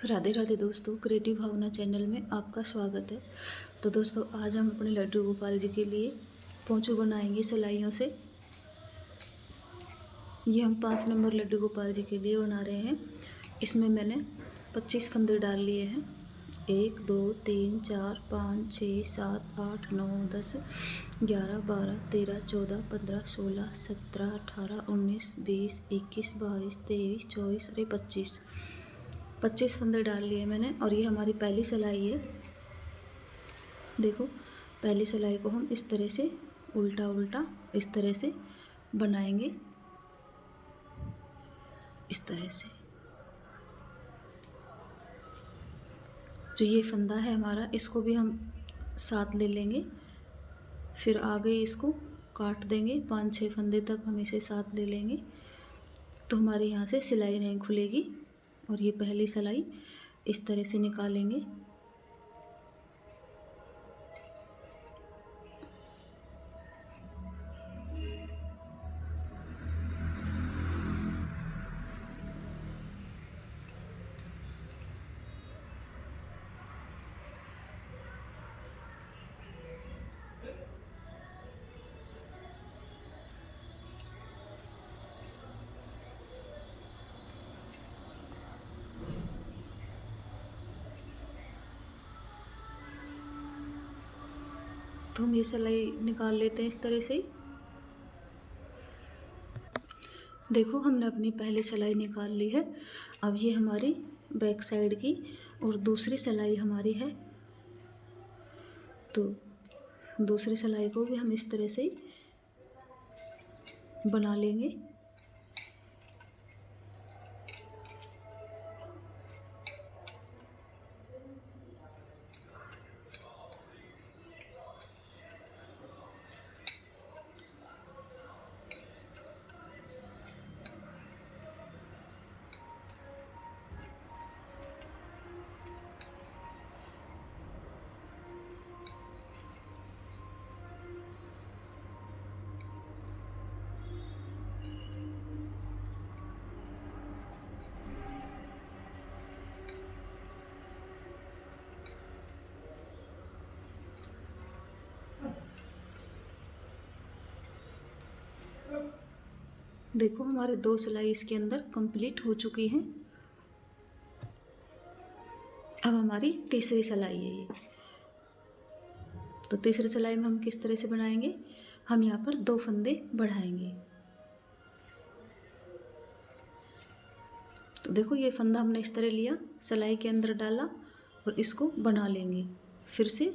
राधे राधे दोस्तों, क्रिएटिव भावना चैनल में आपका स्वागत है। तो दोस्तों, आज हम अपने लड्डू गोपाल जी के लिए पोंचू बनाएंगे सिलाइयों से। ये हम 5 नंबर लड्डू गोपाल जी के लिए बना रहे हैं। इसमें मैंने 25 फंदे डाल लिए हैं। 1 2 3 4 5 6 7 8 9 10 11 12 13 14 15 16 17 18 19 20 21 22 23 24 और 25 फंदे डाल लिए मैंने। और ये हमारी पहली सिलाई है। देखो, पहली सिलाई को हम इस तरह से उल्टा उल्टा इस तरह से बनाएंगे, इस तरह से। जो ये फंदा है हमारा, इसको भी हम साथ ले लेंगे। फिर आगे इसको काट देंगे, 5-6 फंदे तक हम इसे साथ ले लेंगे, तो हमारे यहाँ से सिलाई नहीं खुलेगी। और ये पहली सिलाई इस तरह से निकालेंगे। तो हम ये सिलाई निकाल लेते हैं इस तरह से ही। देखो, हमने अपनी पहली सिलाई निकाल ली है। अब ये हमारी बैक साइड की और दूसरी सिलाई हमारी है। तो दूसरी सिलाई को भी हम इस तरह से बना लेंगे। देखो, हमारे 2 सिलाई इसके अंदर कंप्लीट हो चुकी हैं। अब हमारी तीसरी सिलाई है ये। तो तीसरी सिलाई में हम किस तरह से बनाएंगे, हम यहाँ पर 2 फंदे बढ़ाएंगे। तो देखो, ये फंदा हमने इस तरह लिया, सिलाई के अंदर डाला और इसको बना लेंगे। फिर से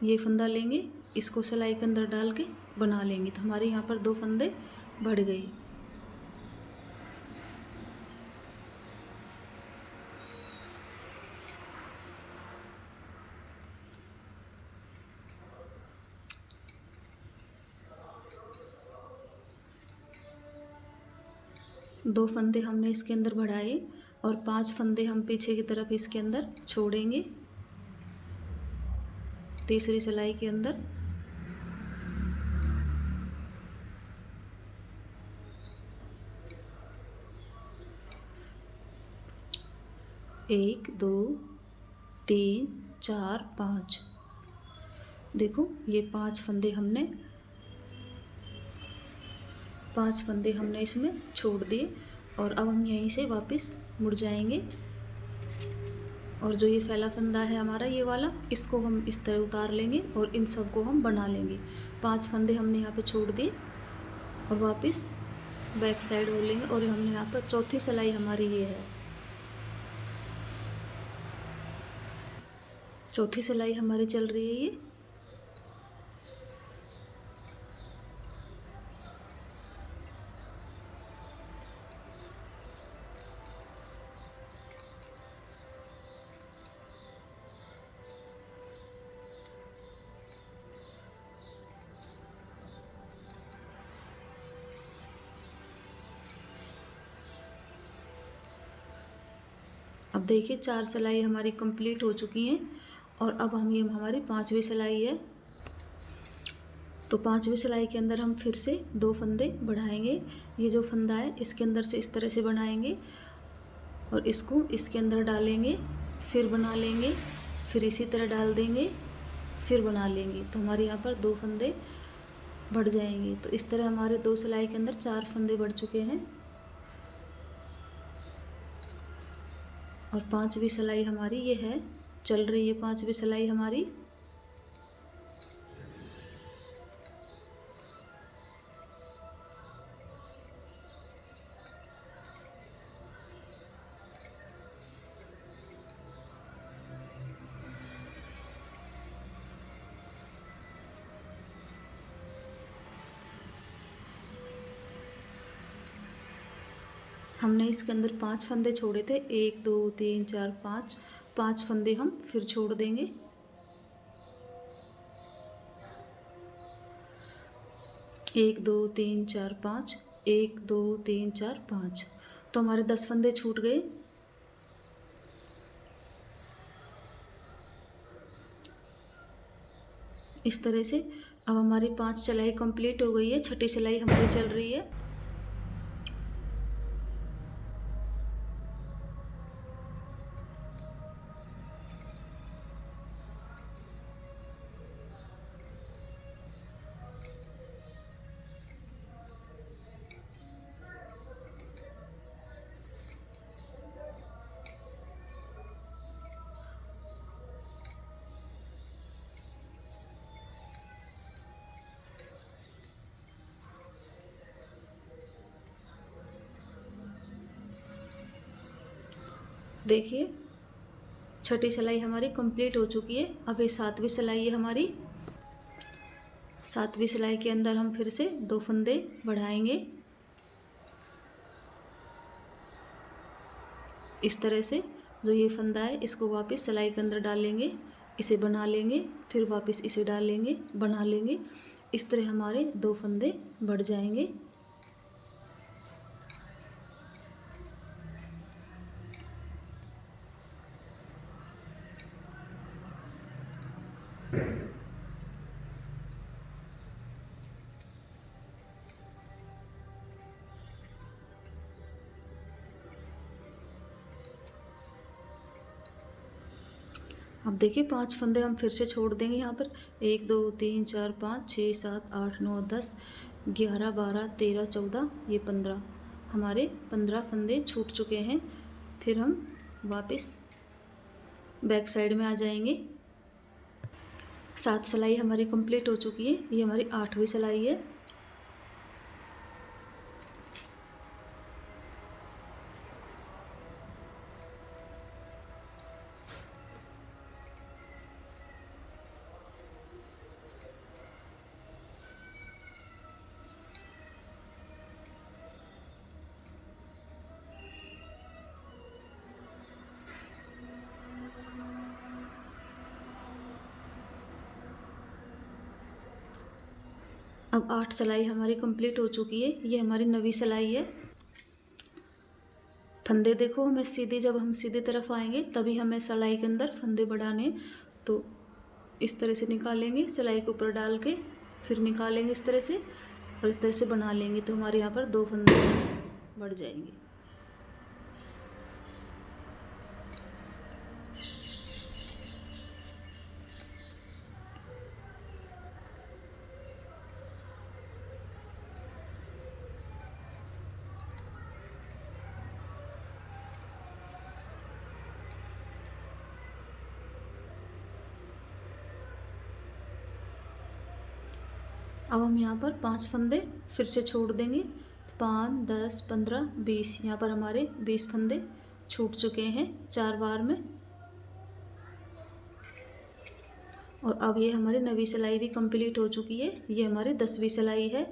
ये फंदा लेंगे, इसको सिलाई के अंदर डाल के बना लेंगे। तो हमारे यहाँ पर 2 फंदे बढ़ गए। दो फंदे हमने इसके अंदर बढ़ाए और 5 फंदे हम पीछे की तरफ इसके अंदर छोड़ेंगे, तीसरी सिलाई के अंदर। एक, 2, 3, 4, 5। देखो, ये 5 फंदे हमने इसमें छोड़ दिए। और अब हम यहीं से वापस मुड़ जाएंगे। और जो ये फैला फंदा है हमारा, ये वाला, इसको हम इस तरह उतार लेंगे और इन सब को हम बना लेंगे। 5 फंदे हमने यहाँ पे छोड़ दिए और वापस बैक साइड हो लेंगे। और हमने यहाँ पर चौथी सिलाई हमारी ये है। चौथी सिलाई हमारी चल रही है ये। अब देखिए, 4 सिलाई हमारी कंप्लीट हो चुकी हैं। और अब हम ये हमारी 5वीं सिलाई है। तो 5वीं सिलाई के अंदर हम फिर से 2 फंदे बढ़ाएंगे। ये जो फंदा है इसके अंदर से इस तरह से बनाएंगे और इसको इसके अंदर डालेंगे, फिर बना लेंगे, फिर इसी तरह डाल देंगे, फिर बना लेंगे। तो हमारे यहाँ पर 2 फंदे बढ़ जाएंगे। तो इस तरह हमारे 2 सिलाई के अंदर 4 फंदे बढ़ चुके हैं और 5वीं सिलाई हमारी ये है, चल रही है 5वीं सिलाई हमारी। हमने इसके अंदर 5 फंदे छोड़े थे, 1 2 3 4 5, 5 फंदे हम फिर छोड़ देंगे। एक 2 3 4 5, 1 2 3 4 5, तो हमारे 10 फंदे छूट गए। इस तरह से अब हमारी 5 सिलाई कंप्लीट हो गई है, छठी सिलाई हमारी चल रही है। देखिए छठी सिलाई हमारी कंप्लीट हो चुकी है। अब ये 7वीं सिलाई है हमारी। 7वीं सिलाई के अंदर हम फिर से 2 फंदे बढ़ाएंगे इस तरह से। जो ये फंदा है इसको वापस सिलाई के अंदर डालेंगे, इसे बना लेंगे, फिर वापस इसे डालेंगे, बना लेंगे। इस तरह हमारे 2 फंदे बढ़ जाएंगे। अब देखिए 5 फंदे हम फिर से छोड़ देंगे यहाँ पर। 1 2 3 4 5 6 7 8 9 10 11 12 13 14, ये 15, हमारे 15 फंदे छूट चुके हैं। फिर हम वापस बैक साइड में आ जाएंगे। 7 सिलाई हमारी कंप्लीट हो चुकी है, ये हमारी 8वीं सिलाई है। अब 8 सिलाई हमारी कंप्लीट हो चुकी है, ये हमारी 9वीं सिलाई है। फंदे देखो हमें सीधी, जब हम सीधी तरफ आएंगे तभी हमें सिलाई के अंदर फंदे बढ़ाने। तो इस तरह से निकालेंगे, सिलाई के ऊपर डाल के फिर निकालेंगे इस तरह से, और इस तरह से बना लेंगे। तो हमारे यहाँ पर 2 फंदे बढ़ जाएंगे। अब हम यहाँ पर 5 फंदे फिर से छोड़ देंगे। 5 10 15 20, यहाँ पर हमारे 20 फंदे छूट चुके हैं 4 बार में। और अब ये हमारी 9वीं सिलाई भी कंप्लीट हो चुकी है, ये हमारी 10वीं सिलाई है।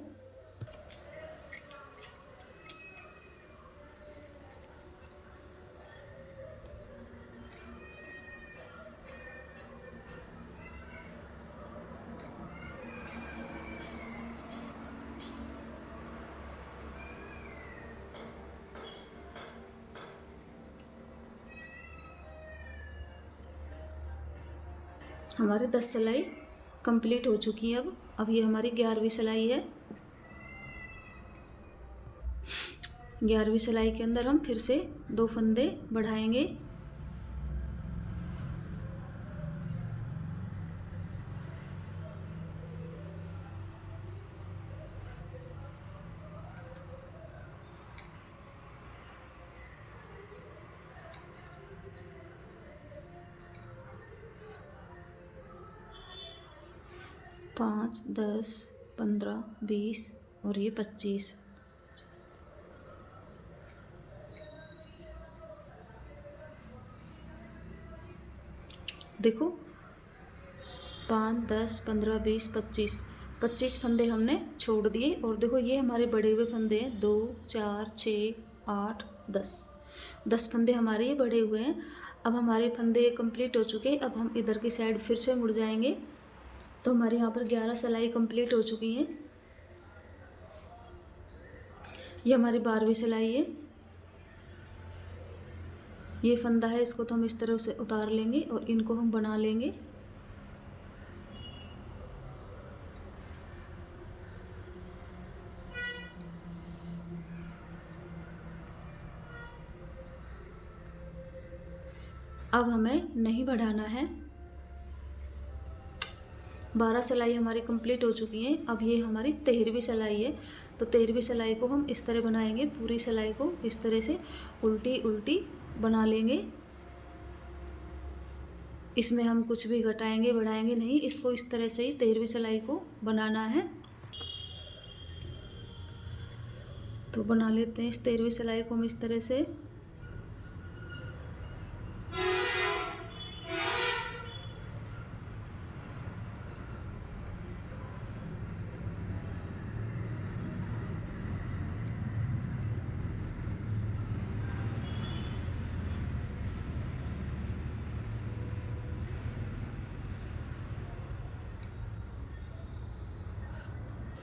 हमारे 10 सिलाई कंप्लीट हो चुकी है। अब ये हमारी 11वीं सिलाई है। 11वीं सिलाई के अंदर हम फिर से 2 फंदे बढ़ाएंगे। पाँच, 10, 15, 20 और ये 25। देखो 5, 10, 15, 20, 25 फंदे हमने छोड़ दिए। और देखो ये हमारे बड़े हुए फंदे हैं, 2, 4, 6, 8, 10 फंदे हमारे ये बड़े हुए हैं। अब हमारे फंदे कंप्लीट हो चुके हैं। अब हम इधर की साइड फिर से मुड़ जाएंगे। तो हमारे यहाँ पर 11 सिलाई कंप्लीट हो चुकी हैं। ये हमारी 12वीं सिलाई है। ये फंदा है, इसको तो हम इस तरह से उतार लेंगे और इनको हम बना लेंगे। अब हमें नहीं बढ़ाना है। 12 सिलाई हमारी कंप्लीट हो चुकी हैं। अब ये हमारी 13वीं सिलाई है। तो 13वीं सिलाई को हम इस तरह बनाएंगे। पूरी सिलाई को इस तरह से उल्टी उल्टी बना लेंगे। इसमें हम कुछ भी घटाएंगे बढ़ाएंगे नहीं। इसको इस तरह से ही 13वीं सिलाई को बनाना है। तो बना लेते हैं इस 13वीं सिलाई को हम इस तरह से।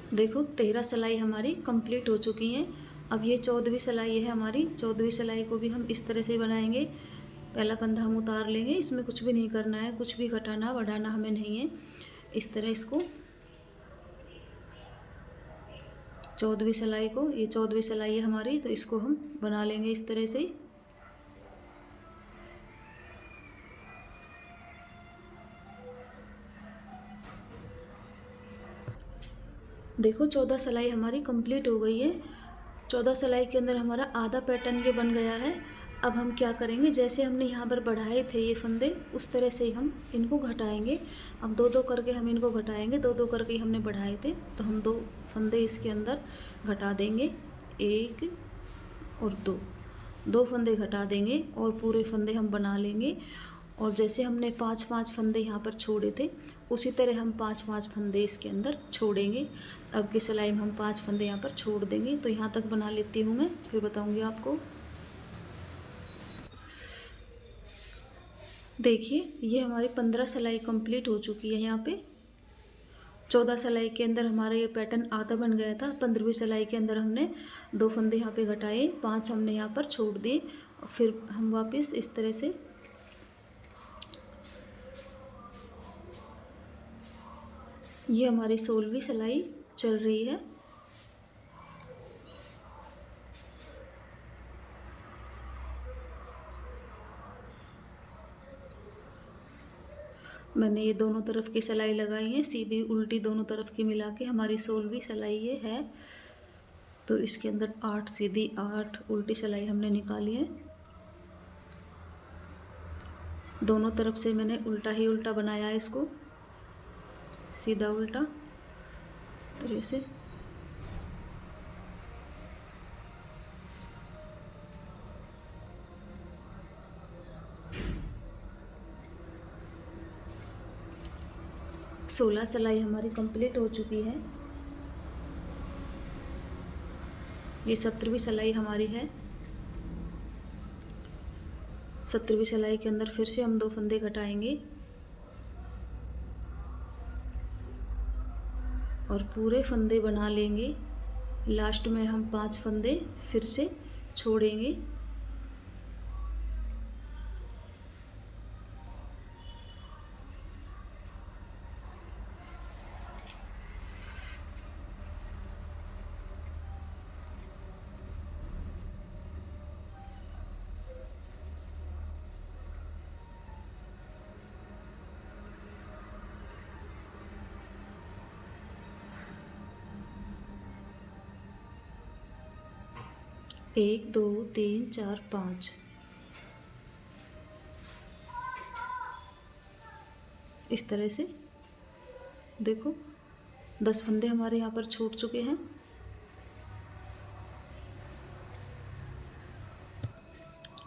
देखो 13 सिलाई हमारी कंप्लीट हो चुकी हैं। अब ये 14वीं सिलाई है हमारी। 14वीं सिलाई को भी हम इस तरह से बनाएंगे। पहला फंदा हम उतार लेंगे। इसमें कुछ भी नहीं करना है, कुछ भी घटाना बढ़ाना हमें नहीं है। इस तरह इसको 14वीं सिलाई को, ये 14वीं सिलाई है हमारी, तो इसको हम बना लेंगे इस तरह से। देखो 14 सिलाई हमारी कंप्लीट हो गई है। 14 सिलाई के अंदर हमारा आधा पैटर्न ये बन गया है। अब हम क्या करेंगे, जैसे हमने यहाँ पर बढ़ाए थे ये फंदे, उस तरह से ही हम इनको घटाएंगे। अब 2-2 करके हम इनको घटाएंगे। 2-2 करके ही हमने बढ़ाए थे, तो हम 2 फंदे इसके अंदर घटा देंगे। 1 और 2 फंदे घटा देंगे और पूरे फंदे हम बना लेंगे। और जैसे हमने 5-5 फंदे यहाँ पर छोड़े थे, उसी तरह हम 5-5 फंदे इसके अंदर छोड़ेंगे। अब की सिलाई में हम 5 फंदे यहाँ पर छोड़ देंगे। तो यहाँ तक बना लेती हूँ मैं, फिर बताऊँगी आपको। देखिए ये हमारी 15 सिलाई कंप्लीट हो चुकी है। यहाँ पे 14 सिलाई के अंदर हमारा ये पैटर्न आधा बन गया था। 15वीं सिलाई के अंदर हमने 2 फंदे यहाँ पे घटाए, 5 हमने यहाँ पर छोड़ दिए। फिर हम वापस इस तरह से ये हमारी 16वीं सिलाई चल रही है। मैंने ये दोनों तरफ की सिलाई लगाई है, सीधी उल्टी दोनों तरफ की मिला के हमारी 16वीं सिलाई ये है। तो इसके अंदर 8 सीधी 8 उल्टी सिलाई हमने निकाली है। दोनों तरफ से मैंने उल्टा ही उल्टा बनाया है इसको, सीधा उल्टा तरह से। सोलह सिलाई हमारी कंप्लीट हो चुकी है। ये 17वीं सिलाई हमारी है। 17वीं सिलाई के अंदर फिर से हम 2 फंदे घटाएंगे और पूरे फंदे बना लेंगे। लास्ट में हम 5 फंदे फिर से छोड़ेंगे। 1 2 3 4 5 इस तरह से देखो 10 फंदे हमारे यहाँ पर छूट चुके हैं।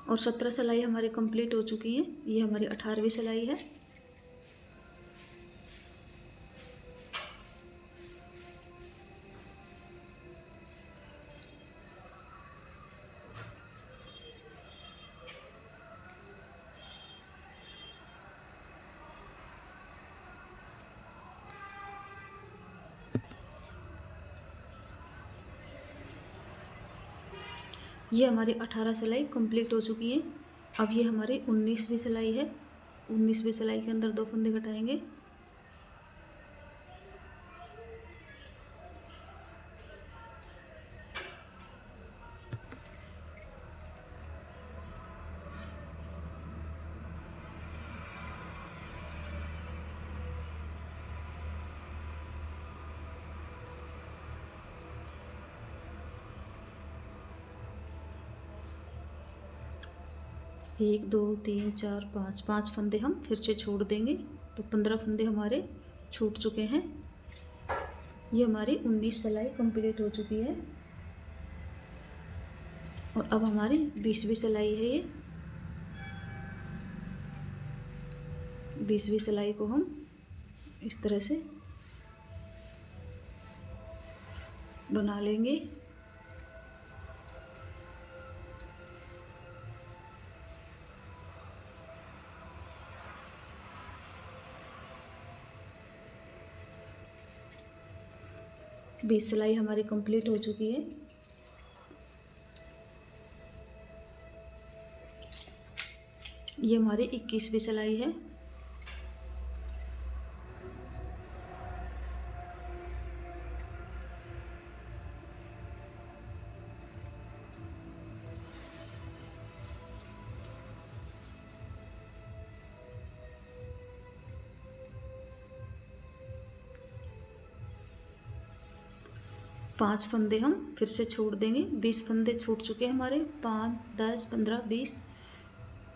और 17 सिलाई हमारी कंप्लीट हो चुकी है। ये हमारी 18वीं सिलाई है। ये हमारी 18 सिलाई कंप्लीट हो चुकी है। अब ये हमारी 19वीं सिलाई है। 19वीं सिलाई के अंदर 2 फंदे घटाएंगे। एक 2 3 4 5 5 फंदे हम फिर से छोड़ देंगे, तो 15 फंदे हमारे छूट चुके हैं। ये हमारी 19 सिलाई कंप्लीट हो चुकी है। और अब हमारी 20वीं सिलाई है। ये 20वीं सिलाई को हम इस तरह से बना लेंगे। बीस सिलाई हमारी कंप्लीट हो चुकी है। ये हमारी 21वीं सिलाई है। पाँच फंदे हम फिर से छोड़ देंगे। 20 फंदे छूट चुके हैं हमारे। 5 10 15 20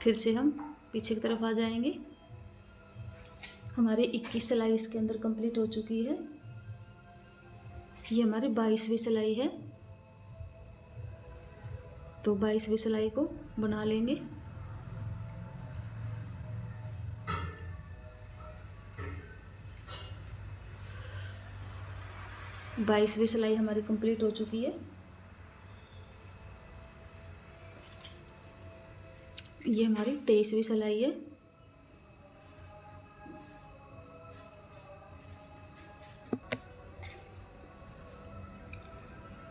फिर से हम पीछे की तरफ आ जाएंगे। हमारी 21 सिलाई इसके अंदर कंप्लीट हो चुकी है। ये हमारी 22वीं सिलाई है। तो 22वीं सिलाई को बना लेंगे। बाईसवीं सिलाई हमारी कंप्लीट हो चुकी है। ये हमारी 23वीं सिलाई है।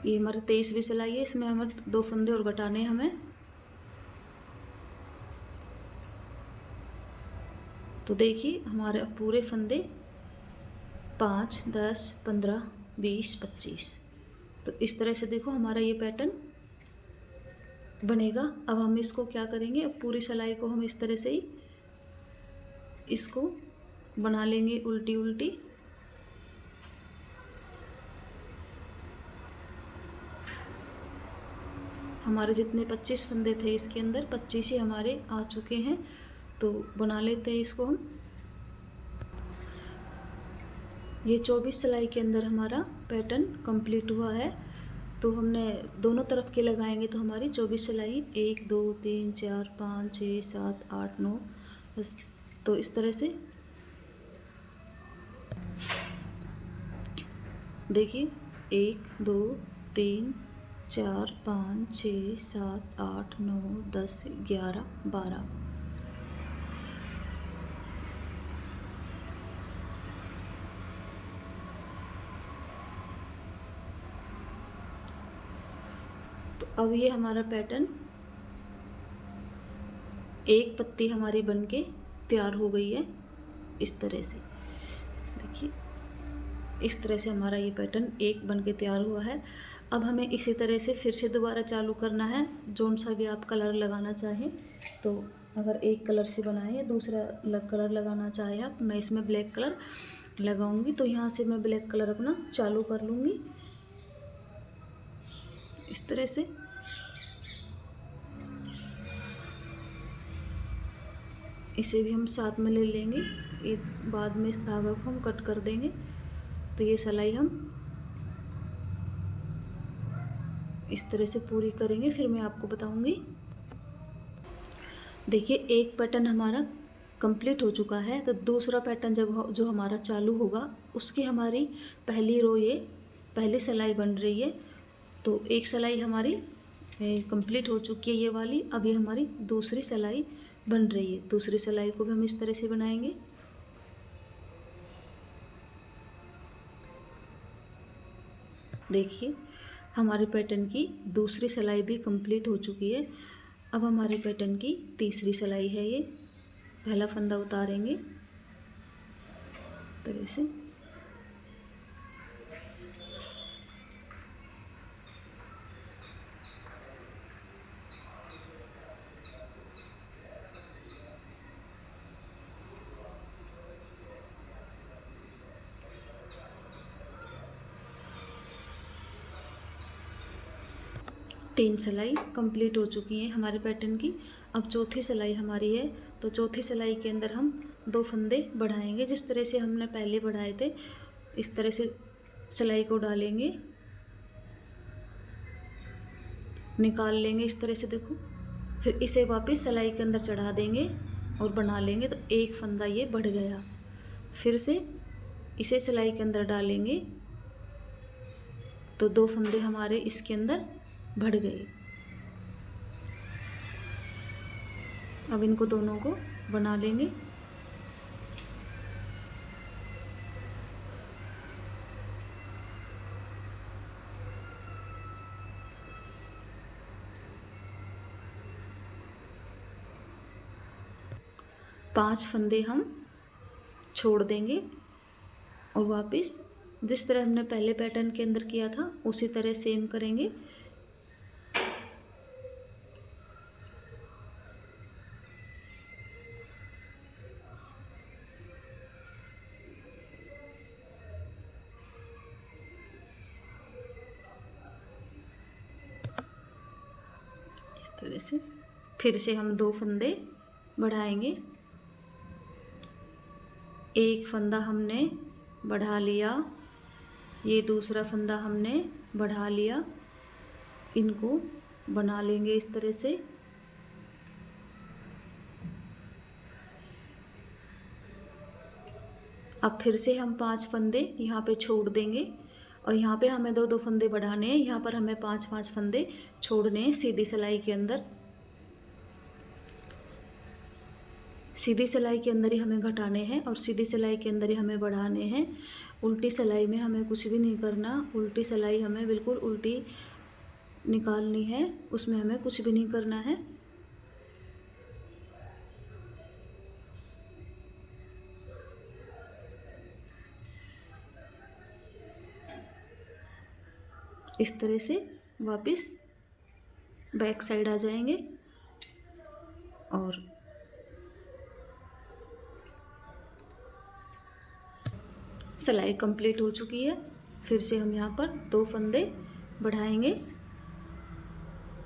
ये हमारी 23वीं सिलाई है। इसमें हमारे 2 फंदे और घटाने हैं हमें। तो देखिए हमारे अब पूरे फंदे 5 10 15 20 25। तो इस तरह से देखो हमारा ये पैटर्न बनेगा। अब हम इसको क्या करेंगे, अब पूरी सिलाई को हम इस तरह से ही इसको बना लेंगे उल्टी उल्टी। हमारे जितने 25 फंदे थे इसके अंदर 25 ही हमारे आ चुके हैं। तो बना लेते हैं इसको हम। ये 24 सिलाई के अंदर हमारा पैटर्न कंप्लीट हुआ है। तो हमने दोनों तरफ के लगाएंगे तो हमारी 24 सिलाई 1 2 3 4 5 6 7 8 9 10। तो इस तरह से देखिए 1 2 3 4 5 6 7 8 9 10 11 12। तो अब ये हमारा पैटर्न एक पत्ती हमारी बनके तैयार हो गई है। इस तरह से देखिए, इस तरह से हमारा ये पैटर्न एक बनके तैयार हुआ है। अब हमें इसी तरह से फिर से दोबारा चालू करना है। जोन सा भी आप कलर लगाना चाहें, तो अगर एक कलर से बनाए या दूसरा कलर लगाना चाहे आप, मैं इसमें ब्लैक कलर लगाऊंगी। तो यहाँ से मैं ब्लैक कलर अपना चालू कर लूँगी इस तरह से। इसे भी हम साथ में ले लेंगे। ये बाद में इस धागा को हम कट कर देंगे। तो ये सिलाई हम इस तरह से पूरी करेंगे, फिर मैं आपको बताऊंगी। देखिए एक पैटर्न हमारा कंप्लीट हो चुका है, तो दूसरा पैटर्न जो हमारा चालू होगा उसकी हमारी पहली रो, ये पहली सिलाई बन रही है। तो एक सिलाई हमारी कंप्लीट हो चुकी है ये वाली। अब ये हमारी दूसरी सिलाई बन रही है। दूसरी सिलाई को भी हम इस तरह से बनाएंगे। देखिए हमारे पैटर्न की दूसरी सिलाई भी कंप्लीट हो चुकी है। अब हमारे पैटर्न की तीसरी सिलाई है ये। पहला फंदा उतारेंगे तरह से। तीन सिलाई कंप्लीट हो चुकी हैं हमारे पैटर्न की। अब चौथी सिलाई हमारी है। तो चौथी सिलाई के अंदर हम 2 फंदे बढ़ाएंगे, जिस तरह से हमने पहले बढ़ाए थे इस तरह से सिलाई को डालेंगे, निकाल लेंगे इस तरह से। देखो फिर इसे वापस सिलाई के अंदर चढ़ा देंगे और बना लेंगे। तो एक फंदा ये बढ़ गया। फिर से इसे सिलाई के अंदर डालेंगे तो 2 फंदे हमारे इसके अंदर बढ़ गए। अब इनको दोनों को बना लेंगे। पांच फंदे हम छोड़ देंगे और वापस जिस तरह हमने पहले पैटर्न के अंदर किया था उसी तरह सेम करेंगे। इस तरह से फिर से हम 2 फंदे बढ़ाएंगे। एक फंदा हमने बढ़ा लिया, ये दूसरा फंदा हमने बढ़ा लिया। इनको बना लेंगे इस तरह से। अब फिर से हम 5 फंदे यहाँ पे छोड़ देंगे और यहाँ पे हमें 2-2 फंदे बढ़ाने हैं। यहाँ पर हमें 5-5 फंदे छोड़ने हैं सीधी सिलाई के अंदर। सीधी सिलाई के अंदर ही हमें घटाने हैं और सीधी सिलाई के अंदर ही हमें बढ़ाने हैं। उल्टी सिलाई में हमें कुछ भी नहीं करना। उल्टी सिलाई हमें बिल्कुल उल्टी निकालनी है, उसमें हमें कुछ भी नहीं करना है। इस तरह से वापस बैक साइड आ जाएंगे और सिलाई कंप्लीट हो चुकी है। फिर से हम यहाँ पर 2 फंदे बढ़ाएंगे,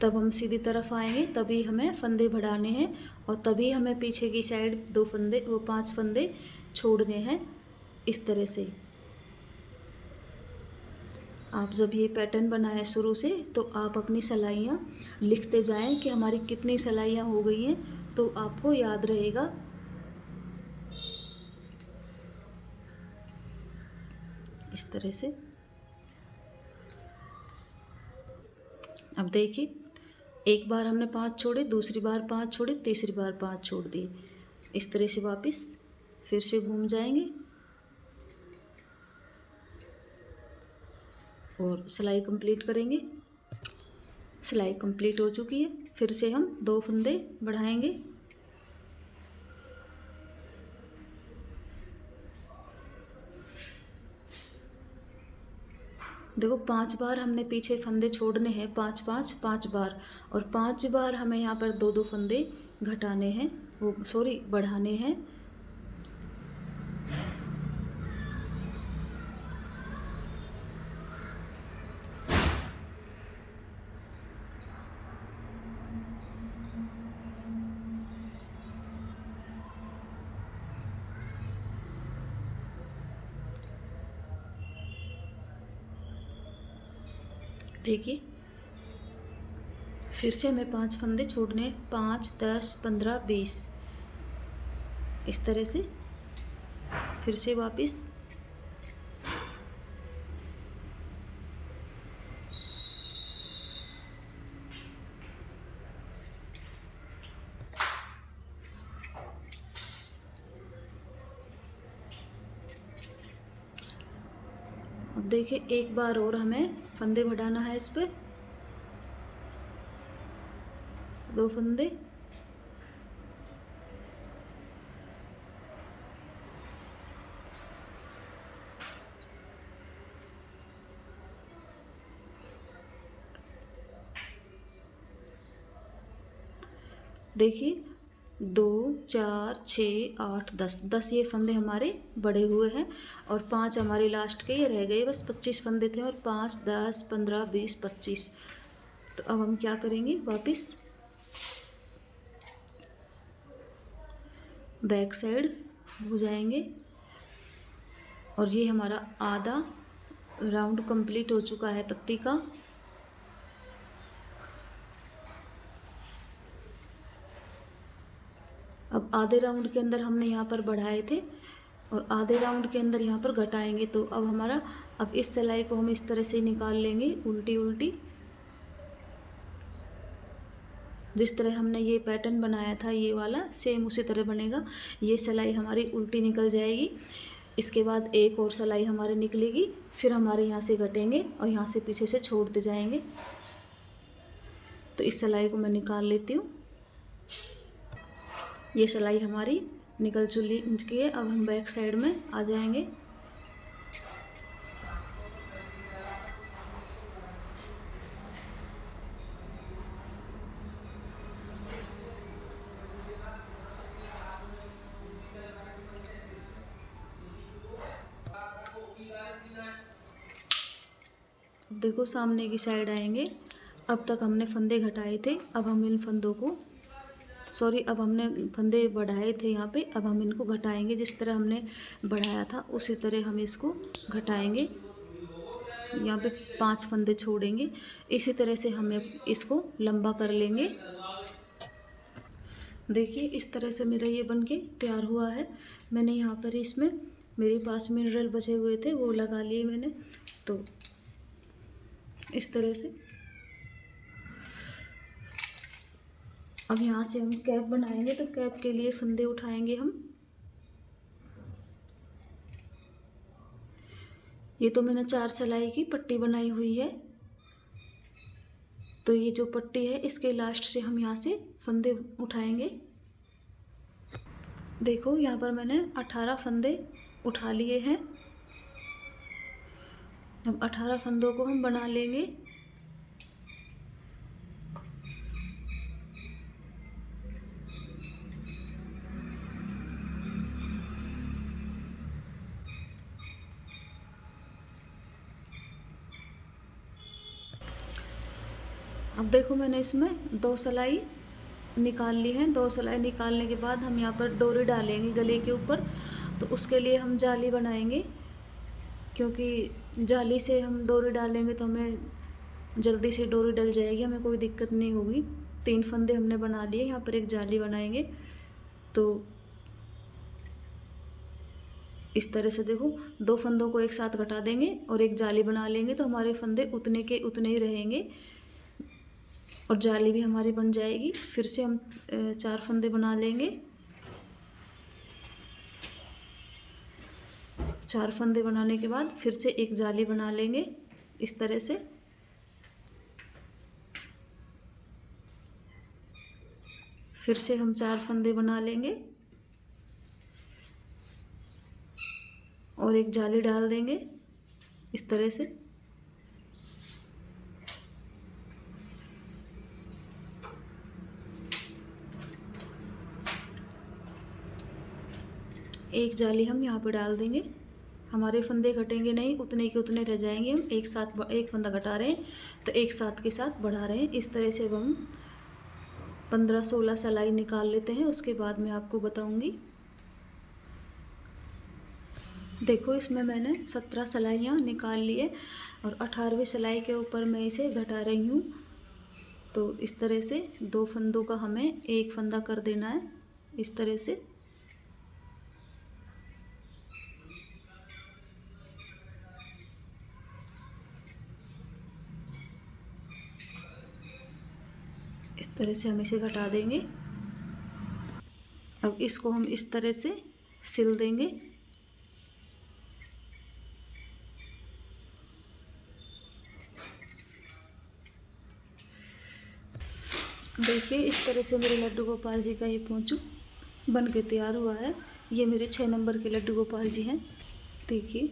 तब हम सीधी तरफ आएंगे, तभी हमें फंदे बढ़ाने हैं और तभी हमें पीछे की साइड 2 फंदे 5 फंदे छोड़ने हैं इस तरह से। आप जब ये पैटर्न बनाएं शुरू से तो आप अपनी सिलाइयाँ लिखते जाएं कि हमारी कितनी सिलाइयाँ हो गई हैं, तो आपको याद रहेगा। इस तरह से अब देखिए एक बार हमने 5 छोड़े, दूसरी बार 5 छोड़े, तीसरी बार 5 छोड़ दिए। इस तरह से वापस फिर से घूम जाएंगे और सिलाई कंप्लीट करेंगे। सिलाई कंप्लीट हो चुकी है। फिर से हम 2 फंदे बढ़ाएंगे। देखो 5 बार हमने पीछे फंदे छोड़ने हैं, 5 बार, और 5 बार हमें यहाँ पर 2-2 फंदे घटाने हैं, वो सॉरी बढ़ाने हैं। देखिए फिर से हमें 5 फंदे छोड़ने, 5, 10, 15, 20 इस तरह से। फिर से वापस अब देखिए एक बार और हमें फंदे बढ़ाना है इस पे, 2 फंदे। देखिए 2, 4, 6, 8, 10, 10 ये फंदे हमारे बड़े हुए हैं और 5 हमारे लास्ट के ये रह गए। बस 25 फंदे थे और 5, 10, 15, 20, 25। तो अब हम क्या करेंगे, वापस बैक साइड हो जाएंगे और ये हमारा आधा राउंड कंप्लीट हो चुका है पत्ती का। अब आधे राउंड के अंदर हमने यहाँ पर बढ़ाए थे और आधे राउंड के अंदर यहाँ पर घटाएंगे। तो अब हमारा, अब इस सिलाई को हम इस तरह से निकाल लेंगे, उल्टी उल्टी। जिस तरह हमने ये पैटर्न बनाया था ये वाला सेम उसी तरह बनेगा। ये सिलाई हमारी उल्टी निकल जाएगी। इसके बाद एक और सिलाई हमारे निकलेगी, फिर हमारे यहाँ से घटेंगे और यहाँ से पीछे से छोड़ते जाएंगे। तो इस सिलाई को मैं निकाल लेती हूँ। ये सिलाई हमारी निकल चुकी है। अब हम बैक साइड में आ जाएंगे। देखो सामने की साइड आएंगे। अब तक हमने फंदे घटाए थे, अब हम इन फंदों को, अब हमने फंदे बढ़ाए थे यहाँ पे, अब हम इनको घटाएंगे। जिस तरह हमने बढ़ाया था उसी तरह हम इसको घटाएंगे। यहाँ पे 5 फंदे छोड़ेंगे। इसी तरह से हमें इसको लंबा कर लेंगे। देखिए इस तरह से मेरा ये बनके तैयार हुआ है। मैंने यहाँ पर इसमें मेरे पास मिनरल बचे हुए थे वो लगा लिए मैंने। तो इस तरह से अब यहाँ से हम कैप बनाएंगे। तो कैप के लिए फंदे उठाएंगे हम। ये तो मैंने 4 सिलाई की पट्टी बनाई हुई है। तो ये जो पट्टी है इसके लास्ट से हम यहाँ से फंदे उठाएंगे। देखो यहाँ पर मैंने 18 फंदे उठा लिए हैं। अब 18 फंदों को हम बना लेंगे। अब देखो मैंने इसमें 2 सिलाई निकाल ली है। 2 सिलाई निकालने के बाद हम यहाँ पर डोरी डालेंगे गले के ऊपर। तो उसके लिए हम जाली बनाएंगे, क्योंकि जाली से हम डोरी डालेंगे तो हमें जल्दी से डोरी डल जाएगी, हमें कोई दिक्कत नहीं होगी। 3 फंदे हमने बना लिए, यहाँ पर एक जाली बनाएंगे। तो इस तरह से देखो 2 फंदों को एक साथ घटा देंगे और एक जाली बना लेंगे। तो हमारे फंदे उतने के उतने ही रहेंगे और जाली भी हमारी बन जाएगी। फिर से हम 4 फंदे बना लेंगे। 4 फंदे बनाने के बाद फिर से एक जाली बना लेंगे इस तरह से। फिर से हम 4 फंदे बना लेंगे और एक जाली डाल देंगे इस तरह से। एक जाली हम यहाँ पे डाल देंगे। हमारे फंदे घटेंगे नहीं, उतने के उतने रह जाएंगे। हम एक साथ एक फंदा घटा रहे हैं तो एक साथ के साथ बढ़ा रहे हैं। इस तरह से अब हम 15-16 सिलाई निकाल लेते हैं, उसके बाद मैं आपको बताऊंगी। देखो इसमें मैंने 17 सिलाइयाँ निकाल लिए। और 18वीं सिलाई के ऊपर मैं इसे घटा रही हूँ। तो इस तरह से 2 फंदों का हमें एक फंदा कर देना है, इस तरह से। इस तरह से हम इसे घटा देंगे। अब इसको हम इस तरह से सिल देंगे। देखिए इस तरह से मेरे लड्डू गोपाल जी का ये पोंचू बन के तैयार हुआ है। ये मेरे 6 नंबर के लड्डू गोपाल जी हैं। देखिए